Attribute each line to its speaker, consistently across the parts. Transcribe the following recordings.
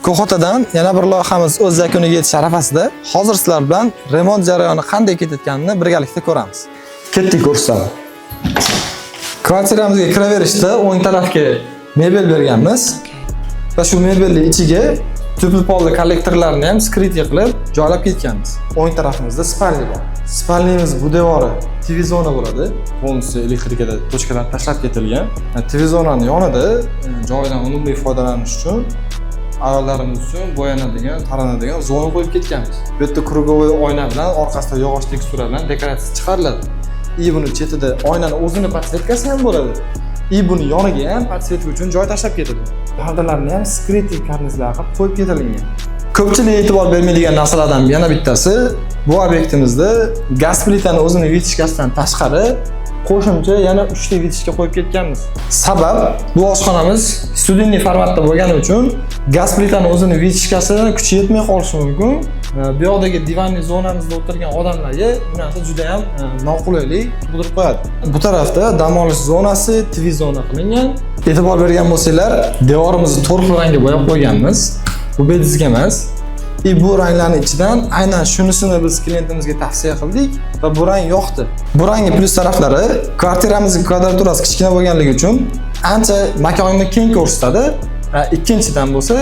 Speaker 1: Koxotadan yana bir loyihamiz o'z yakuniga yetish arafasida. Hozir sizlar bilan remont jarayoni qanday ketayotganini birgalikda ko'ramiz. Ketdik ko'rsatamiz. Kvartiramizga kiraverishda o'ng tarafga mebel berganmiz. Va shu mebelning ichiga tupli polli kollektorlarni ham skritga qilib joylab ketganmiz. O'ng tarafimizda spalni bor. Spalnimiz bu devori TV zona bo'ladi. Polnisi elektrikada tochkalar tashlab ketilgan. TV zonaning yonida joydan unumli foydalanish uchun ayollarimiz uchun bo'yanadigan, taranadigan zona qo'yib ketganmiz. Bu yerda krugovoy oyna bilan orqasida yog'och tekstura bilan dekoratsiya chiqariladi. Buni chetida oynaning o'zini podsvetkasi ham bo'ladi. Buni yoniga ham podsvetka uchun joy tashlab ketilgan. Pardalarni ham skritik karnizlar qilib qo'yib ketilgan. Ko'pchilik e'tibor bermaydigan narsalardan yana bittasi, bu obyektimizda gaz plitani o'zini vitishkasidan tashqari qo'shimcha yana 3 ta vitishka qo'yib ketganmiz. Sabab bu oshxonamiz studentli formatda bo'lgani uchun gaz plitani o'zini vitishkasini kuchi yetmay qolishi mumkin. Bu yoqdagi divanli zonamizda o'tirgan odamlarga bu narsa juda ham noqulaylik tug'dirib qo'yadi. Bu tarafda dam olish zonasi, TV zona qilingan. E'tibor bergan bo'lsanglar, devorimizni to'rq rangga bo'yab qo'yganmiz. Bu bedizga emas. Bu ranglarning ichidan aynan shunisini biz klientimizga tavsiya qildik va bu rang yoqdi. Bu rangning plyus taraflari kvartiramizning kvadraturasi kichkina bo'lganligi uchun ancha makonni keng ko'rsatadi. Ikkinchidan bo'lsa,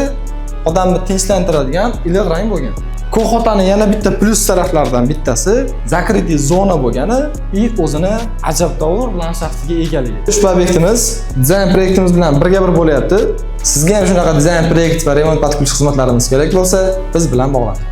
Speaker 1: odamni tinchlantiradigan iliq rang bo'lgan. Koxotaning yana bitta plyus taraflaridan bittasi zakritli zona bo'lgani, o'zini ajabtovur landshaftiga egaligi. Ushbu obyektimiz dizayn proyektimiz bilan birga bir bo'lyapti. Sizga ham shunaqa dizayn proyekt va remont podключ xizmatlarimiz kerak bo'lsa, biz bilan bog'laning.